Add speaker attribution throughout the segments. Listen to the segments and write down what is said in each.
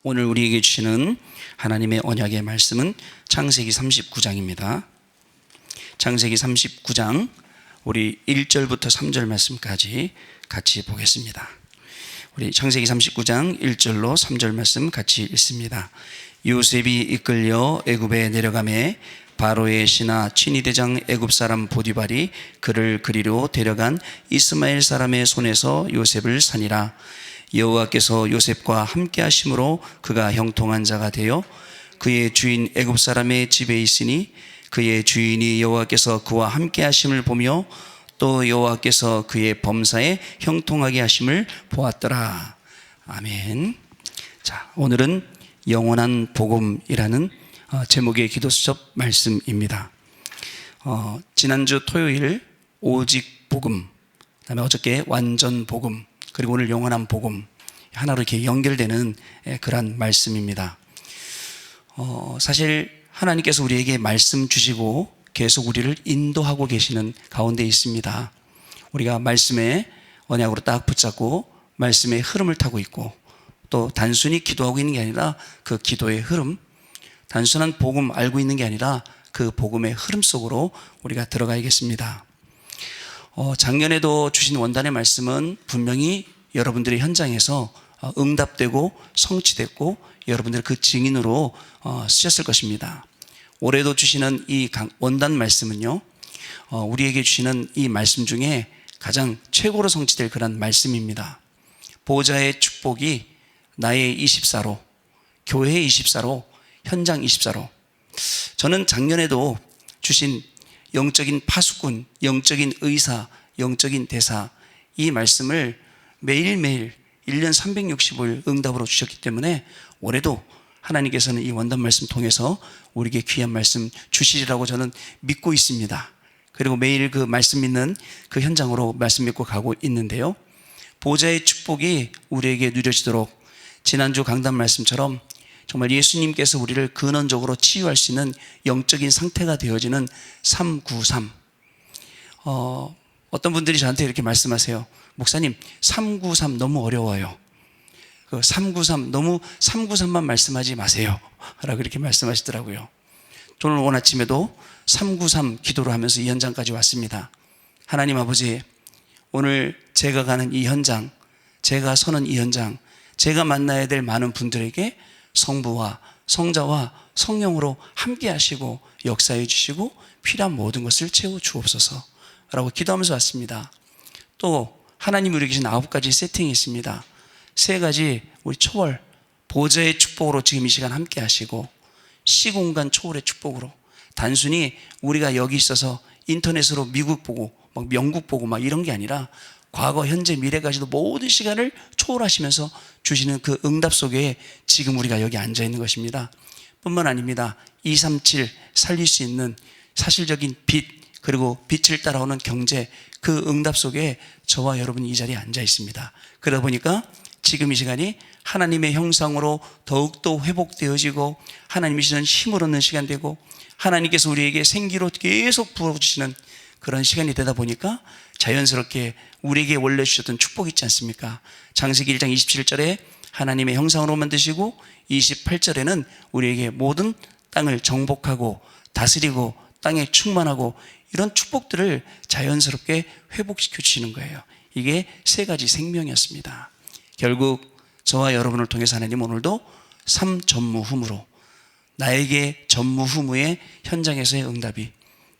Speaker 1: 오늘 우리에게 주시는 하나님의 언약의 말씀은 창세기 39장입니다. 창세기 39장 우리 1절부터 3절 말씀까지 같이 보겠습니다. 우리 창세기 39장 1절로 3절 말씀 같이 읽습니다. 요셉이 이끌려 애굽에 내려가매 바로의 신하 친위대장 애굽 사람 보디발이 그를 그리로 데려간 이스마엘 사람의 손에서 요셉을 산이라. 여호와께서 요셉과 함께 하심으로 그가 형통한 자가 되어 그의 주인 애굽 사람의 집에 있으니 그의 주인이 여호와께서 그와 함께 하심을 보며 또 여호와께서 그의 범사에 형통하게 하심을 보았더라. 아멘. 자, 오늘은 영원한 복음이라는 제목의 기도 수첩 말씀입니다. 지난주 토요일 오직 복음, 그다음에 어저께 완전 복음, 그리고 오늘 영원한 복음, 하나로 이렇게 연결되는 그런 말씀입니다. 사실 하나님께서 우리에게 말씀 주시고 계속 우리를 인도하고 계시는 가운데 있습니다. 우리가 말씀의 언약으로 딱 붙잡고 말씀의 흐름을 타고 있고, 또 단순히 기도하고 있는 게 아니라 그 기도의 흐름, 단순한 복음 알고 있는 게 아니라 그 복음의 흐름 속으로 우리가 들어가야겠습니다. 작년에도 주신 원단의 말씀은 분명히 여러분들의 현장에서 응답되고 성취됐고 여러분들 그 증인으로 쓰셨을 것입니다. 올해도 주시는 이 원단 말씀은요, 우리에게 주시는 이 말씀 중에 가장 최고로 성취될 그런 말씀입니다. 보호자의 축복이 나의 24로, 교회의 24로, 현장 24로. 저는 작년에도 주신 영적인 파수꾼, 영적인 의사, 영적인 대사, 이 말씀을 매일매일 1년 365일 응답으로 주셨기 때문에 올해도 하나님께서는 이 원단 말씀 통해서 우리에게 귀한 말씀 주시리라고 저는 믿고 있습니다. 그리고 매일 그 말씀 믿는 그 현장으로 말씀 믿고 가고 있는데요, 보호자의 축복이 우리에게 누려지도록 지난주 강단 말씀처럼 정말 예수님께서 우리를 근원적으로 치유할 수 있는 영적인 상태가 되어지는 393. 어떤 분들이 저한테 이렇게 말씀하세요. 목사님, 393 너무 어려워요. 그 393 너무 393만 말씀하지 마세요 라고 이렇게 말씀하시더라고요. 오늘 오늘 아침에도 393 기도를 하면서 이 현장까지 왔습니다. 하나님 아버지, 오늘 제가 가는 이 현장, 제가 서는 이 현장, 제가 만나야 될 많은 분들에게 성부와 성자와 성령으로 함께 하시고 역사해 주시고 필요한 모든 것을 채워 주옵소서 라고 기도하면서 왔습니다. 또 하나님이 우리에게 주신 9가지 세팅이 있습니다. 3가지 우리 초월, 보좌의 축복으로 지금 이 시간 함께 하시고, 시공간 초월의 축복으로, 단순히 우리가 여기 있어서 인터넷으로 미국 보고 막 영국 보고 막 이런 게 아니라 과거, 현재, 미래까지도 모든 시간을 초월하시면서 주시는 그 응답 속에 지금 우리가 여기 앉아 있는 것입니다. 뿐만 아닙니다. 237 살릴 수 있는 사실적인 빛, 그리고 빛을 따라오는 경제, 그 응답 속에 저와 여러분이 이 자리에 앉아 있습니다. 그러다 보니까 지금 이 시간이 하나님의 형상으로 더욱더 회복되어지고 하나님이 주시는 힘을 얻는 시간 되고 하나님께서 우리에게 생기로 계속 부어주시는 그런 시간이 되다 보니까 자연스럽게 우리에게 원래 주셨던 축복이 있지 않습니까? 창세기 1장 27절에 하나님의 형상으로 만드시고 28절에는 우리에게 모든 땅을 정복하고 다스리고 땅에 충만하고 이런 축복들을 자연스럽게 회복시켜 주시는 거예요. 이게 3가지 생명이었습니다. 결국 저와 여러분을 통해서 하나님 오늘도 3전무후무로 나에게 전무후무의 현장에서의 응답이,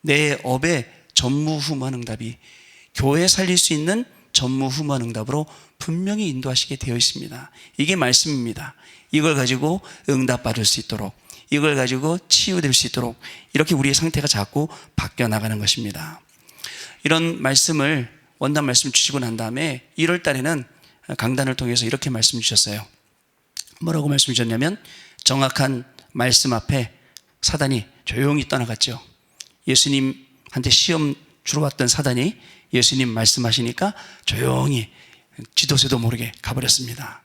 Speaker 1: 내 업의 전무후무한 응답이, 교회 살릴 수 있는 전무후무한 응답으로 분명히 인도하시게 되어 있습니다. 이게 말씀입니다. 이걸 가지고 응답받을 수 있도록, 이걸 가지고 치유될 수 있도록 이렇게 우리의 상태가 자꾸 바뀌어 나가는 것입니다. 이런 말씀을, 원단 말씀 주시고 난 다음에 1월 달에는 강단을 통해서 이렇게 말씀 주셨어요. 뭐라고 말씀 주셨냐면, 정확한 말씀 앞에 사단이 조용히 떠나갔죠. 예수님한테 시험 주러 왔던 사단이 예수님 말씀하시니까 조용히 지도새도 모르게 가버렸습니다.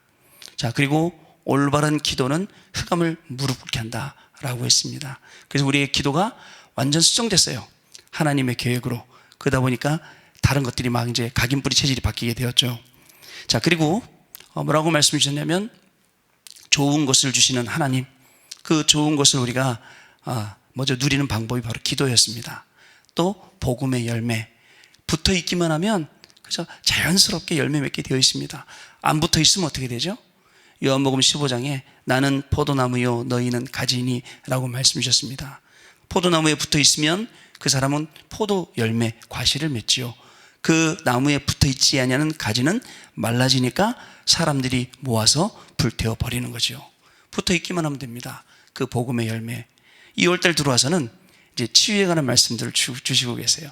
Speaker 1: 자, 그리고 올바른 기도는 흑암을 무릎 꿇게 한다 라고 했습니다. 그래서 우리의 기도가 완전 수정됐어요. 하나님의 계획으로. 그러다 보니까 다른 것들이 막 이제 각인뿌리 체질이 바뀌게 되었죠. 자, 그리고 뭐라고 말씀 주셨냐면, 좋은 것을 주시는 하나님, 그 좋은 것을 우리가 먼저 누리는 방법이 바로 기도였습니다. 또 복음의 열매, 붙어 있기만 하면 그죠? 자연스럽게 열매 맺게 되어 있습니다. 안 붙어 있으면 어떻게 되죠? 요한복음 15장에 나는 포도나무요 너희는 가지니 라고 말씀 주셨습니다. 포도나무에 붙어 있으면 그 사람은 포도 열매, 과실을 맺지요. 그 나무에 붙어 있지 아니하는 가지는 말라지니까 사람들이 모아서 불태워 버리는 거죠. 붙어 있기만 하면 됩니다. 그 복음의 열매. 2월달 들어와서는 이제 치유에 관한 말씀들을 주시고 계세요.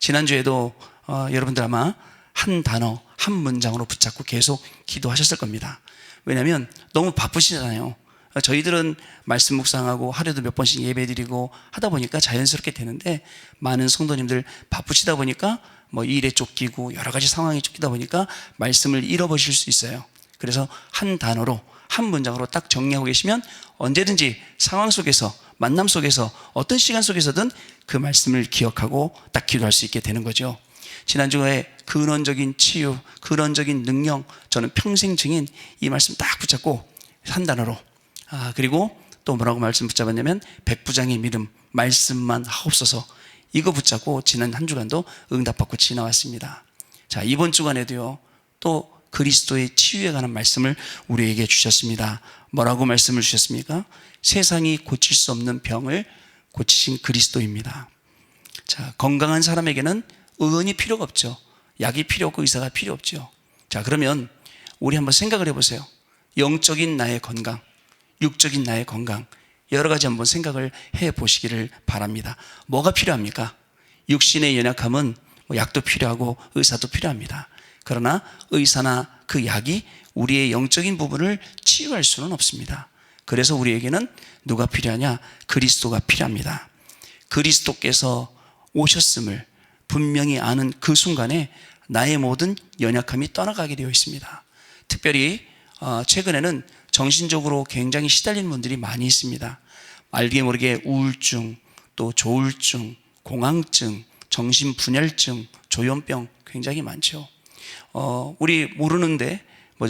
Speaker 1: 지난주에도 여러분들 아마 한 단어, 한 문장으로 붙잡고 계속 기도하셨을 겁니다. 왜냐하면 너무 바쁘시잖아요. 저희들은 말씀 묵상하고 하루에도 몇 번씩 예배드리고 하다 보니까 자연스럽게 되는데, 많은 성도님들 바쁘시다 보니까 뭐 일에 쫓기고 여러 가지 상황에 쫓기다 보니까 말씀을 잃어버리실 수 있어요. 그래서 한 단어로, 한 문장으로 딱 정리하고 계시면 언제든지 상황 속에서, 만남 속에서, 어떤 시간 속에서든 그 말씀을 기억하고 딱 기도할 수 있게 되는 거죠. 지난주에 근원적인 치유, 근원적인 능력, 저는 평생 증인, 이 말씀 딱 붙잡고 한 단어로, 그리고 또 뭐라고 말씀 붙잡았냐면 백부장의 믿음, 말씀만 하옵소서, 이거 붙잡고 지난 한 주간도 응답받고 지나왔습니다. 자, 이번 주간에도요 또 그리스도의 치유에 관한 말씀을 우리에게 주셨습니다. 뭐라고 말씀을 주셨습니까? 세상이 고칠 수 없는 병을 고치신 그리스도입니다. 자, 건강한 사람에게는 의원이 필요가 없죠. 약이 필요 없고 의사가 필요 없죠. 자, 그러면 우리 한번 생각을 해보세요. 영적인 나의 건강, 육적인 나의 건강, 여러 가지 한번 생각을 해보시기를 바랍니다. 뭐가 필요합니까? 육신의 연약함은 약도 필요하고 의사도 필요합니다. 그러나 의사나 그 약이 우리의 영적인 부분을 치유할 수는 없습니다. 그래서 우리에게는 누가 필요하냐? 그리스도가 필요합니다. 그리스도께서 오셨음을 분명히 아는 그 순간에 나의 모든 연약함이 떠나가게 되어 있습니다. 특별히 최근에는 정신적으로 굉장히 시달리는 분들이 많이 있습니다. 알게 모르게 우울증, 또 조울증, 공황증, 정신분열증, 조현병 굉장히 많죠. 우리 모르는데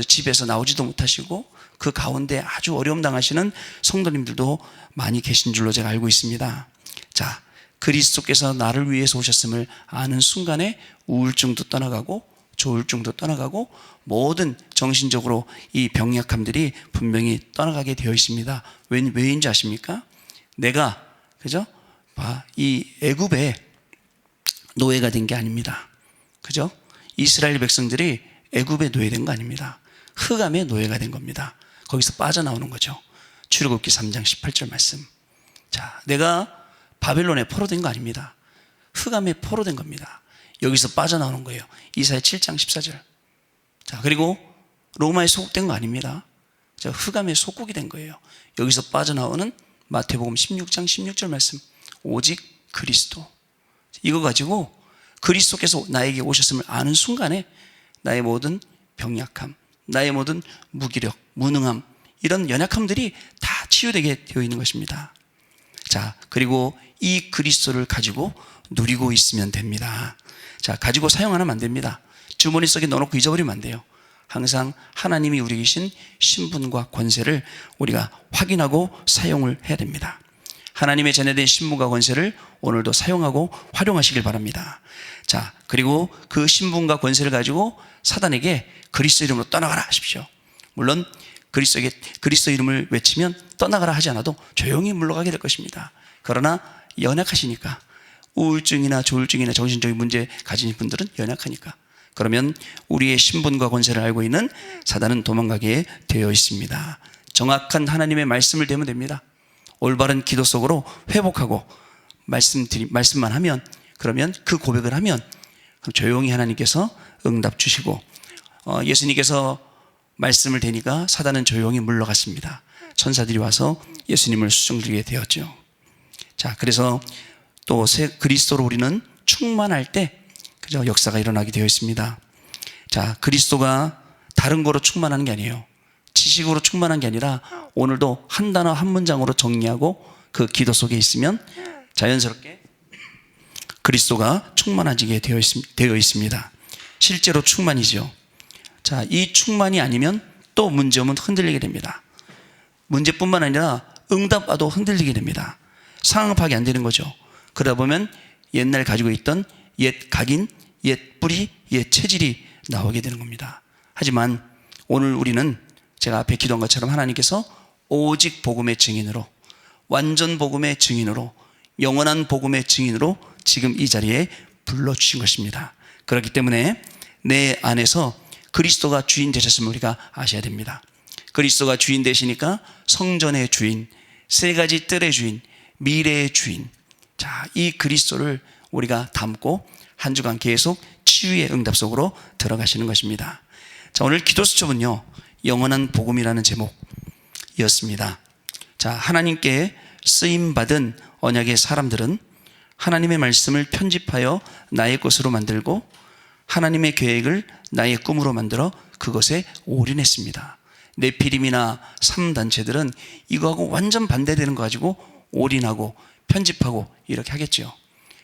Speaker 1: 집에서 나오지도 못하시고 그 가운데 아주 어려움 당하시는 성도님들도 많이 계신 줄로 제가 알고 있습니다. 자, 그리스도께서 나를 위해서 오셨음을 아는 순간에 우울증도 떠나가고 조울증도 떠나가고 모든 정신적으로 이 병약함들이 분명히 떠나가게 되어 있습니다. 왜인지 아십니까? 내가 그죠? 이 애굽의 노예가 된 게 아닙니다. 그죠? 이스라엘 백성들이 애굽의 노예된 거 아닙니다. 흑암의 노예가 된 겁니다. 거기서 빠져나오는 거죠. 출애굽기 3장 18절 말씀. 자, 내가 바벨론에 포로된 거 아닙니다. 흑암에 포로된 겁니다. 여기서 빠져나오는 거예요. 이사야 7장 14절. 자, 그리고 로마에 소국된 거 아닙니다. 흑암에 속국이 된 거예요. 여기서 빠져나오는 마태복음 16장 16절 말씀. 오직 그리스도. 이거 가지고 그리스도께서 나에게 오셨음을 아는 순간에 나의 모든 병약함, 나의 모든 무기력, 무능함, 이런 연약함들이 다 치유되게 되어 있는 것입니다. 자, 그리고 이 그리스도를 가지고 누리고 있으면 됩니다. 자, 가지고 사용 안 하면 안 됩니다. 주머니 속에 넣어놓고 잊어버리면 안 돼요. 항상 하나님이 우리 계신 신분과 권세를 우리가 확인하고 사용을 해야 됩니다. 하나님의 전해된 신분과 권세를 오늘도 사용하고 활용하시길 바랍니다. 자, 그리고 그 신분과 권세를 가지고 사단에게 그리스도 이름으로 떠나가라 하십시오. 물론 그리스도 이름을 외치면 떠나가라 하지 않아도 조용히 물러가게 될 것입니다. 그러나 연약하시니까, 우울증이나 조울증이나 정신적인 문제 가진 분들은 연약하니까, 그러면 우리의 신분과 권세를 알고 있는 사단은 도망가게 되어 있습니다. 정확한 하나님의 말씀을 대면 됩니다. 올바른 기도 속으로 회복하고 말씀만 하면, 그러면 그 고백을 하면 조용히 하나님께서 응답 주시고, 예수님께서 말씀을 대니까 사단은 조용히 물러갔습니다. 천사들이 와서 예수님을 수종드리게 되었죠. 자, 그래서 또 그리스도로 우리는 충만할 때 그저 역사가 일어나게 되어 있습니다. 자, 그리스도가 다른 거로 충만하는 게 아니에요. 지식으로 충만한 게 아니라 오늘도 한 단어 한 문장으로 정리하고 그 기도 속에 있으면 자연스럽게 그리스도가 충만해지게 되어 있습니다. 실제로 충만이죠. 자, 이 충만이 아니면 또 문제오면 흔들리게 됩니다. 문제뿐만 아니라 응답과도 흔들리게 됩니다. 상황 파악이 안 되는 거죠. 그러다 보면 옛날 가지고 있던 옛 각인, 옛 뿌리, 옛 체질이 나오게 되는 겁니다. 하지만 오늘 우리는 제가 앞에 기도한 것처럼 하나님께서 오직 복음의 증인으로, 완전 복음의 증인으로, 영원한 복음의 증인으로 지금 이 자리에 불러주신 것입니다. 그렇기 때문에 내 안에서 그리스도가 주인 되셨음을 우리가 아셔야 됩니다. 그리스도가 주인 되시니까 성전의 주인, 세 가지 뜰의 주인, 미래의 주인. 자, 이 그리스도를 우리가 담고 한 주간 계속 치유의 응답 속으로 들어가시는 것입니다. 자, 오늘 기도 수첩은요, 영원한 복음이라는 제목이었습니다. 자, 하나님께 쓰임받은 언약의 사람들은 하나님의 말씀을 편집하여 나의 것으로 만들고 하나님의 계획을 나의 꿈으로 만들어 그것에 올인했습니다. 네피림이나 3단체들은 이거하고 완전 반대되는 거 가지고 올인하고 편집하고 이렇게 하겠죠.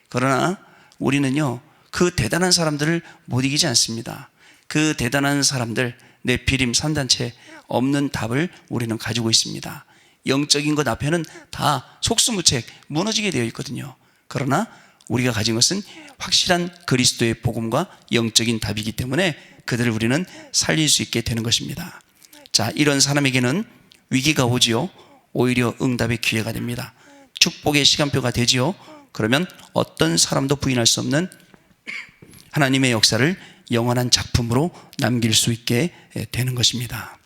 Speaker 1: 그러나 우리는요, 그 대단한 사람들을 못 이기지 않습니다. 그 대단한 사람들, 네피림 3단체 없는 답을 우리는 가지고 있습니다. 영적인 것 앞에는 다 속수무책 무너지게 되어 있거든요. 그러나 우리가 가진 것은 확실한 그리스도의 복음과 영적인 답이기 때문에 그들을 우리는 살릴 수 있게 되는 것입니다. 자, 이런 사람에게는 위기가 오지요, 오히려 응답의 기회가 됩니다. 축복의 시간표가 되지요. 그러면 어떤 사람도 부인할 수 없는 하나님의 역사를 영원한 작품으로 남길 수 있게 되는 것입니다.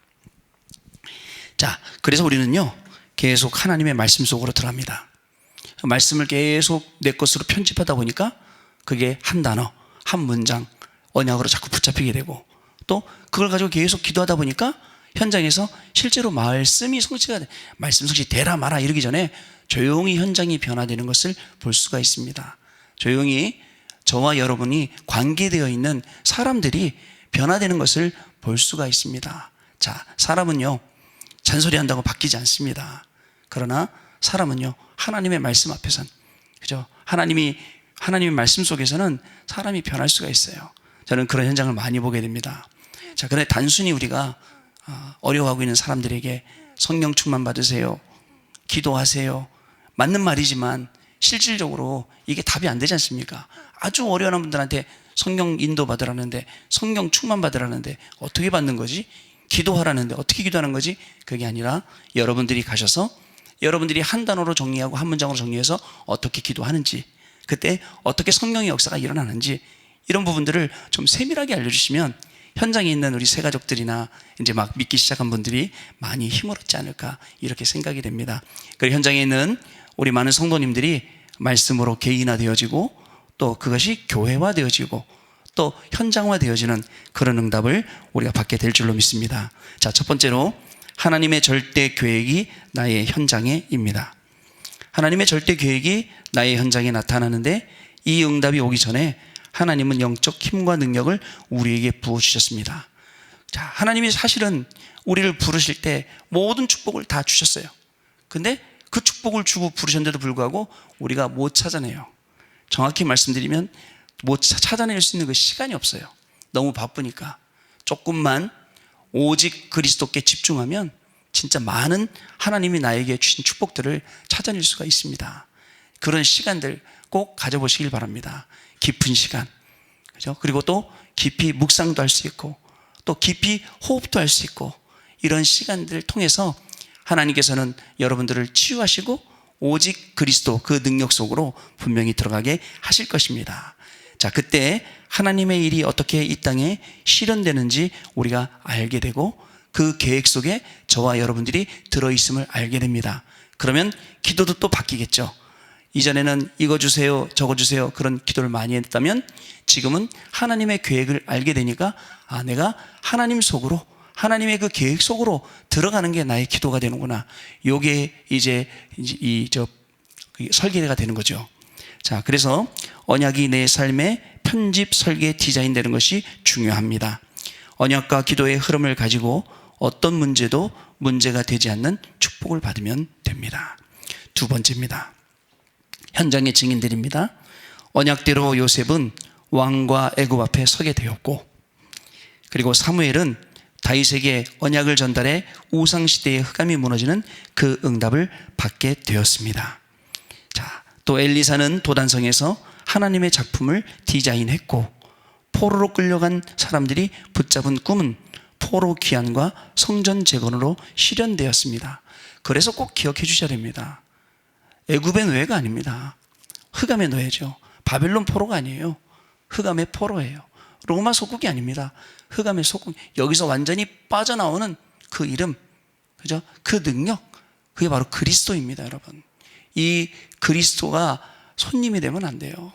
Speaker 1: 자, 그래서 우리는요, 계속 하나님의 말씀 속으로 들어갑니다. 말씀을 계속 내 것으로 편집하다 보니까 그게 한 단어, 한 문장, 언약으로 자꾸 붙잡히게 되고, 또 그걸 가지고 계속 기도하다 보니까 현장에서 실제로 말씀이 성취가 돼. 말씀 성취 되라 마라 이러기 전에 조용히 현장이 변화되는 것을 볼 수가 있습니다. 조용히 저와 여러분이 관계되어 있는 사람들이 변화되는 것을 볼 수가 있습니다. 자, 사람은요, 잔소리한다고 바뀌지 않습니다. 그러나 사람은요, 하나님의 말씀 앞에선, 그죠? 하나님의 말씀 속에서는 사람이 변할 수가 있어요. 저는 그런 현장을 많이 보게 됩니다. 자, 그런데 단순히 우리가 어려워하고 있는 사람들에게 성령 충만 받으세요, 기도하세요, 맞는 말이지만 실질적으로 이게 답이 안 되지 않습니까? 아주 어려운 분들한테 성령 인도 받으라는데, 성령 충만 받으라는데 어떻게 받는 거지? 기도하라는데 어떻게 기도하는 거지? 그게 아니라 여러분들이 가셔서 여러분들이 한 단어로 정리하고 한 문장으로 정리해서 어떻게 기도하는지, 그때 어떻게 성령의 역사가 일어나는지, 이런 부분들을 좀 세밀하게 알려주시면 현장에 있는 우리 새가족들이나 이제 막 믿기 시작한 분들이 많이 힘을 얻지 않을까, 이렇게 생각이 됩니다. 그리고 현장에 있는 우리 많은 성도님들이 말씀으로 개인화되어지고, 또 그것이 교회화되어지고, 또 현장화되어지는 그런 응답을 우리가 받게 될 줄로 믿습니다. 자, 첫 번째로 하나님의 절대 계획이 나의 현장에입니다. 하나님의 절대 계획이 나의 현장에 나타나는데, 이 응답이 오기 전에 하나님은 영적 힘과 능력을 우리에게 부어주셨습니다. 자, 하나님이 사실은 우리를 부르실 때 모든 축복을 다 주셨어요. 근데 그 축복을 주고 부르셨는데도 불구하고 우리가 못 찾아내요. 정확히 말씀드리면 못 찾아낼 수 있는 그 시간이 없어요. 너무 바쁘니까. 조금만 오직 그리스도께 집중하면 진짜 많은 하나님이 나에게 주신 축복들을 찾아낼 수가 있습니다. 그런 시간들 꼭 가져보시길 바랍니다. 깊은 시간, 그죠? 그리고 또 깊이 묵상도 할 수 있고, 또 깊이 호흡도 할 수 있고, 이런 시간들을 통해서 하나님께서는 여러분들을 치유하시고 오직 그리스도 그 능력 속으로 분명히 들어가게 하실 것입니다. 자, 그때 하나님의 일이 어떻게 이 땅에 실현되는지 우리가 알게 되고, 그 계획 속에 저와 여러분들이 들어있음을 알게 됩니다. 그러면 기도도 또 바뀌겠죠. 이전에는 이거 주세요, 저거 주세요, 그런 기도를 많이 했다면 지금은 하나님의 계획을 알게 되니까, 내가 하나님 속으로, 하나님의 그 계획 속으로 들어가는 게 나의 기도가 되는구나. 요게 이제 설계가 되는 거죠. 자, 그래서 언약이 내 삶의 편집, 설계, 디자인 되는 것이 중요합니다. 언약과 기도의 흐름을 가지고 어떤 문제도 문제가 되지 않는 축복을 받으면 됩니다. 두 번째입니다. 현장의 증인들입니다. 언약대로 요셉은 왕과 애굽 앞에 서게 되었고, 그리고 사무엘은 다윗에게 언약을 전달해 우상시대의 흑암이 무너지는 그 응답을 받게 되었습니다. 자, 또 엘리사는 도단성에서 하나님의 작품을 디자인했고, 포로로 끌려간 사람들이 붙잡은 꿈은 포로 귀환과 성전 재건으로 실현되었습니다. 그래서 꼭 기억해 주셔야 됩니다. 애굽의 노예가 아닙니다. 흑암의 노예죠. 바벨론 포로가 아니에요. 흑암의 포로예요. 로마 속국이 아닙니다. 흑암의 속국. 여기서 완전히 빠져나오는 그 이름, 그죠? 그 능력, 그게 바로 그리스도입니다, 여러분. 이 그리스도가 손님이 되면 안 돼요.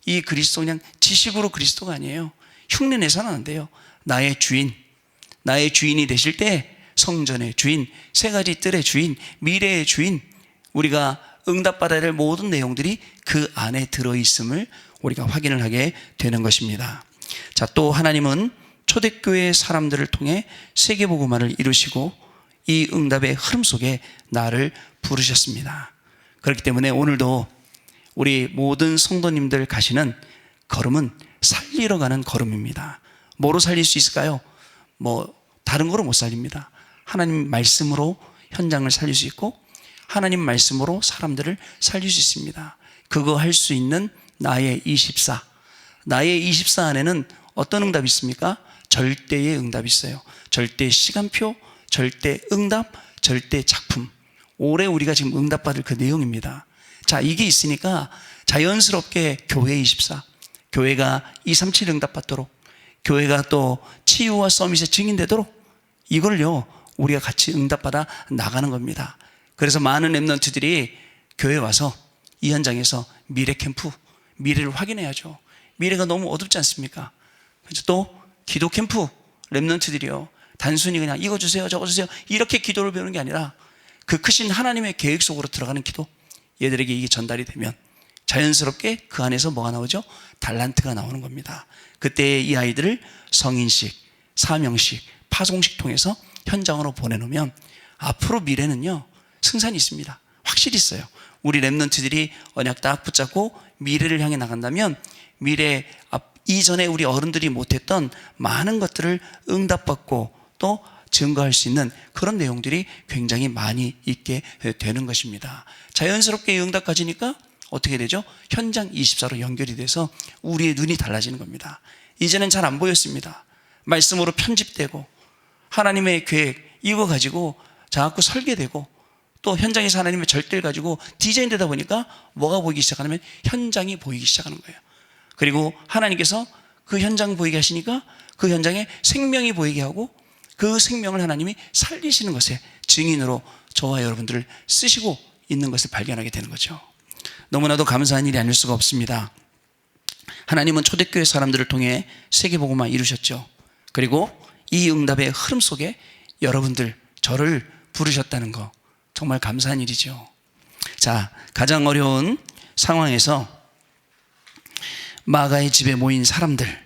Speaker 1: 이 그리스도 그냥 지식으로 그리스도가 아니에요. 흉내내서는 안 돼요. 나의 주인, 나의 주인이 되실 때 성전의 주인, 세 가지 뜰의 주인, 미래의 주인, 우리가 응답받아야 될 모든 내용들이 그 안에 들어있음을 우리가 확인을 하게 되는 것입니다. 자, 또 하나님은 초대교회 사람들을 통해 세계복음화를 이루시고 이 응답의 흐름 속에 나를 부르셨습니다. 그렇기 때문에 오늘도 우리 모든 성도님들 가시는 걸음은 살리러 가는 걸음입니다. 뭐로 살릴 수 있을까요? 다른 거로 못 살립니다. 하나님 말씀으로 현장을 살릴 수 있고, 하나님 말씀으로 사람들을 살릴 수 있습니다. 그거 할 수 있는 나의 24. 나의 24 안에는 어떤 응답이 있습니까? 절대의 응답이 있어요. 절대 시간표, 절대 응답, 절대 작품. 올해 우리가 지금 응답받을 그 내용입니다. 자, 이게 있으니까 자연스럽게 교회 24, 교회가 237 응답받도록, 교회가 또 치유와 서밋에 증인되도록 이걸요 우리가 같이 응답받아 나가는 겁니다. 그래서 많은 랩런트들이 교회 와서 이 현장에서 미래 캠프, 미래를 확인해야죠. 미래가 너무 어둡지 않습니까? 그래서 또 기도 캠프 랩런트들이요, 단순히 그냥 이거 주세요 저거 주세요 이렇게 기도를 배우는 게 아니라 그 크신 하나님의 계획 속으로 들어가는 기도, 얘들에게 이게 전달이 되면 자연스럽게 그 안에서 뭐가 나오죠? 달란트가 나오는 겁니다. 그때 이 아이들을 성인식, 사명식, 파송식 통해서 현장으로 보내놓으면 앞으로 미래는요 승산이 있습니다. 확실히 있어요. 우리 랩런트들이 언약 딱 붙잡고 미래를 향해 나간다면 미래 이전에 우리 어른들이 못했던 많은 것들을 응답받고 또 증거할 수 있는 그런 내용들이 굉장히 많이 있게 되는 것입니다. 자연스럽게 응답 가지니까 어떻게 되죠? 현장 24로 연결이 돼서 우리의 눈이 달라지는 겁니다. 이제는 잘 안 보였습니다. 말씀으로 편집되고 하나님의 계획 이거 가지고 자꾸 설계되고 또 현장에서 하나님의 절대를 가지고 디자인되다 보니까 뭐가 보이기 시작하냐면 현장이 보이기 시작하는 거예요. 그리고 하나님께서 그 현장 보이게 하시니까 그 현장에 생명이 보이게 하고 그 생명을 하나님이 살리시는 것에 증인으로 저와 여러분들을 쓰시고 있는 것을 발견하게 되는 거죠. 너무나도 감사한 일이 아닐 수가 없습니다. 하나님은 초대교회 사람들을 통해 세계복음화 이루셨죠. 그리고 이 응답의 흐름 속에 여러분들, 저를 부르셨다는 거 정말 감사한 일이죠. 자, 가장 어려운 상황에서 마가의 집에 모인 사람들,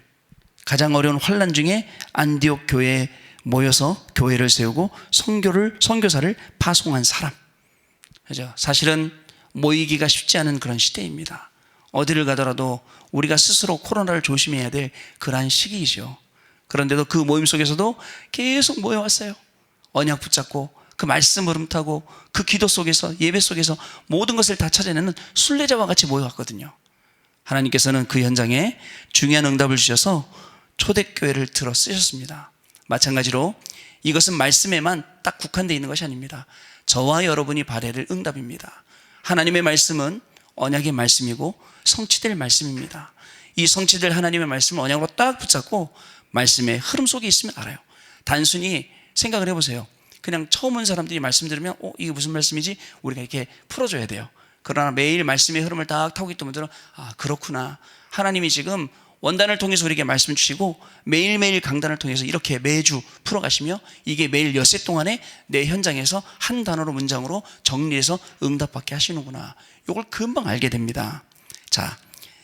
Speaker 1: 가장 어려운 환난 중에 안디옥 교회에 모여서 교회를 세우고 선교사를 파송한 사람. 그죠? 사실은 모이기가 쉽지 않은 그런 시대입니다. 어디를 가더라도 우리가 스스로 코로나를 조심해야 될 그러한 시기이죠. 그런데도 그 모임 속에서도 계속 모여왔어요. 언약 붙잡고 그 말씀 흐름 타고 그 기도 속에서 예배 속에서 모든 것을 다 찾아내는 순례자와 같이 모여왔거든요. 하나님께서는 그 현장에 중요한 응답을 주셔서 초대교회를 들어 쓰셨습니다. 마찬가지로 이것은 말씀에만 딱 국한되어 있는 것이 아닙니다. 저와 여러분이 바라야 될 응답입니다. 하나님의 말씀은 언약의 말씀이고 성취될 말씀입니다. 이 성취될 하나님의 말씀을 언약으로 딱 붙잡고 말씀의 흐름 속에 있으면 알아요. 단순히 생각을 해보세요. 그냥 처음 온 사람들이 말씀 들으면 이게 무슨 말씀이지? 우리가 이렇게 풀어줘야 돼요. 그러나 매일 말씀의 흐름을 딱 타고 있던 분들은 그렇구나. 하나님이 지금 원단을 통해서 우리에게 말씀 주시고 매일매일 강단을 통해서 이렇게 매주 풀어가시며 이게 매일 엿새 동안에 내 현장에서 한 단어로 문장으로 정리해서 응답받게 하시는구나. 이걸 금방 알게 됩니다. 자,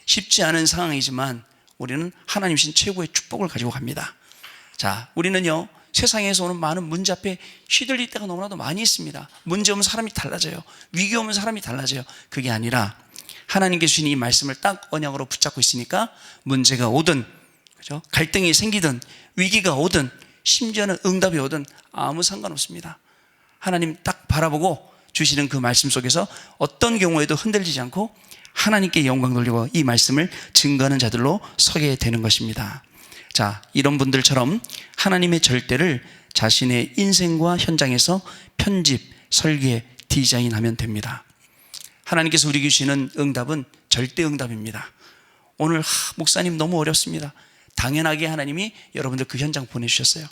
Speaker 1: 쉽지 않은 상황이지만 우리는 하나님이신 최고의 축복을 가지고 갑니다. 자, 우리는요 세상에서 오는 많은 문제 앞에 휘둘릴 때가 너무나도 많이 있습니다. 문제 오면 사람이 달라져요. 위기 오면 사람이 달라져요. 그게 아니라 하나님께 주신 이 말씀을 딱 언약으로 붙잡고 있으니까 문제가 오든, 그죠? 갈등이 생기든, 위기가 오든, 심지어는 응답이 오든 아무 상관없습니다. 하나님 딱 바라보고 주시는 그 말씀 속에서 어떤 경우에도 흔들리지 않고 하나님께 영광 돌리고 이 말씀을 증거하는 자들로 서게 되는 것입니다. 자, 이런 분들처럼 하나님의 절대를 자신의 인생과 현장에서 편집, 설계, 디자인하면 됩니다. 하나님께서 우리에게 주시는 응답은 절대 응답입니다. 오늘 목사님 너무 어렵습니다. 당연하게 하나님이 여러분들 그 현장 보내주셨어요.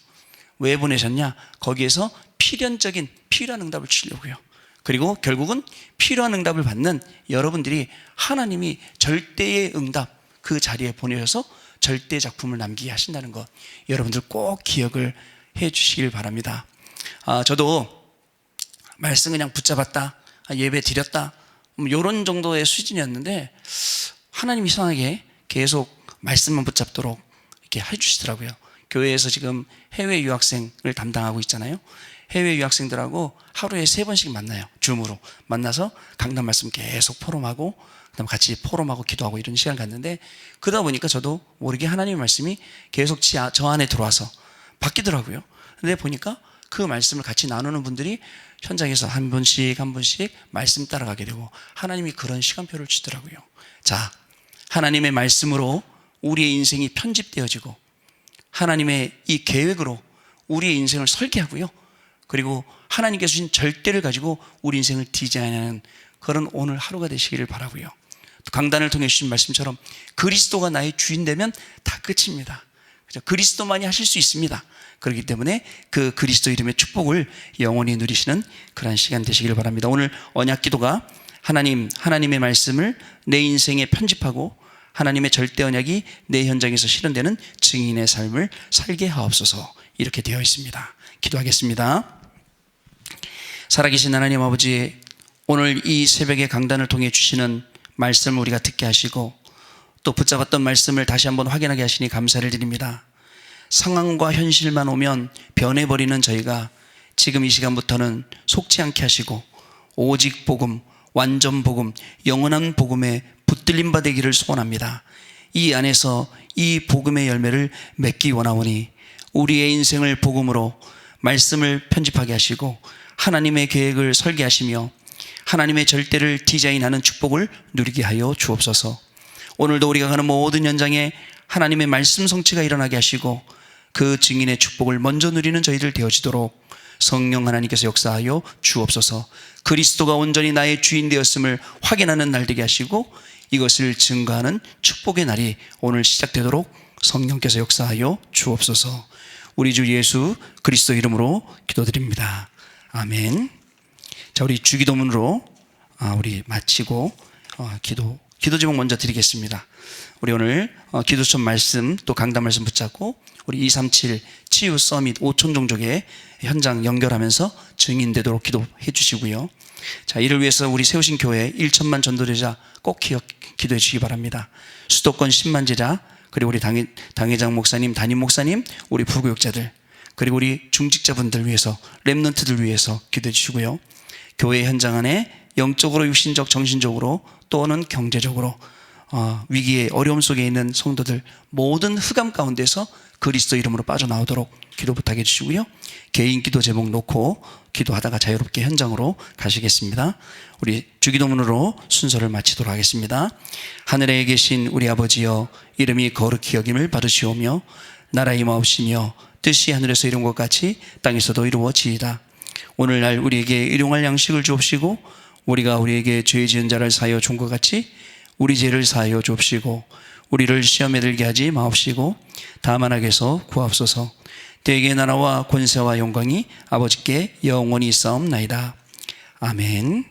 Speaker 1: 왜 보내셨냐? 거기에서 필요한 응답을 주시려고요. 그리고 결국은 필요한 응답을 받는 여러분들이 하나님이 절대의 응답 그 자리에 보내셔서 절대 작품을 남기게 하신다는 것, 여러분들 꼭 기억을 해 주시길 바랍니다. 저도 말씀 그냥 붙잡았다, 예배 드렸다, 이런 정도의 수준이었는데 하나님 이상하게 계속 말씀만 붙잡도록 이렇게 해주시더라고요. 교회에서 지금 해외 유학생을 담당하고 있잖아요. 해외 유학생들하고 하루에 3번씩 만나요. 줌으로 만나서 강단 말씀 계속 포럼하고, 그다음 같이 포럼하고 기도하고 이런 시간 갖는데, 그러다 보니까 저도 모르게 하나님의 말씀이 계속 저 안에 들어와서 바뀌더라고요. 근데 보니까 그 말씀을 같이 나누는 분들이 현장에서 한 분씩 말씀 따라가게 되고 하나님이 그런 시간표를 주더라고요. 자, 하나님의 말씀으로 우리의 인생이 편집되어지고 하나님의 이 계획으로 우리의 인생을 설계하고요. 그리고 하나님께서 주신 절대를 가지고 우리 인생을 디자인하는 그런 오늘 하루가 되시기를 바라고요. 강단을 통해 주신 말씀처럼 그리스도가 나의 주인 되면 다 끝입니다. 그리스도만이 하실 수 있습니다. 그렇기 때문에 그 그리스도 이름의 축복을 영원히 누리시는 그런 시간 되시기를 바랍니다. 오늘 언약 기도가 하나님의 말씀을 내 인생에 편집하고 하나님의 절대 언약이 내 현장에서 실현되는 증인의 삶을 살게 하옵소서, 이렇게 되어 있습니다. 기도하겠습니다. 살아계신 하나님 아버지, 오늘 이 새벽에 강단을 통해 주시는 말씀을 우리가 듣게 하시고 또 붙잡았던 말씀을 다시 한번 확인하게 하시니 감사를 드립니다. 상황과 현실만 오면 변해버리는 저희가 지금 이 시간부터는 속지 않게 하시고 오직 복음, 완전 복음, 영원한 복음에 붙들림 바 되기를 소원합니다. 이 안에서 이 복음의 열매를 맺기 원하오니 우리의 인생을 복음으로 말씀을 편집하게 하시고 하나님의 계획을 설계하시며 하나님의 절대를 디자인하는 축복을 누리게 하여 주옵소서. 오늘도 우리가 가는 모든 현장에 하나님의 말씀 성취가 일어나게 하시고 그 증인의 축복을 먼저 누리는 저희들 되어지도록 성령 하나님께서 역사하여 주옵소서. 그리스도가 온전히 나의 주인 되었음을 확인하는 날 되게 하시고 이것을 증거하는 축복의 날이 오늘 시작되도록 성령께서 역사하여 주옵소서. 우리 주 예수 그리스도 이름으로 기도드립니다. 아멘. 자, 우리 주기도문으로 우리 마치고 기도 제목 먼저 드리겠습니다. 우리 오늘 기도처 말씀 또 강단 말씀 붙잡고 우리 237 치유 서밋 5천 종족의 현장 연결하면서 증인되도록 기도해 주시고요. 자, 이를 위해서 우리 세우신 교회 1천만 전도제자 꼭 기도해 주시기 바랍니다. 수도권 10만 제자, 그리고 우리 당회장 목사님, 담임 목사님, 우리 부교육자들, 그리고 우리 중직자분들 위해서, 렘넌트들 위해서 기도해 주시고요. 교회 현장 안에 영적으로, 육신적, 정신적으로 또는 경제적으로 위기의 어려움 속에 있는 성도들 모든 흑암 가운데서 그리스도 이름으로 빠져나오도록 기도 부탁해 주시고요. 개인 기도 제목 놓고 기도하다가 자유롭게 현장으로 가시겠습니다. 우리 주기도문으로 순서를 마치도록 하겠습니다. 하늘에 계신 우리 아버지여, 이름이 거룩히 여김을 받으시오며 나라의 임하옵시며 뜻이 하늘에서 이룬 것 같이 땅에서도 이루어지이다. 오늘날 우리에게 일용할 양식을 주옵시고 우리가 우리에게 죄 지은 자를 사하여 준 것 같이 우리 죄를 사하여 주옵시고 우리를 시험에 들게 하지 마옵시고 다만 악에서 구하옵소서. 대개의 나라와 권세와 영광이 아버지께 영원히 있사옵나이다. 아멘.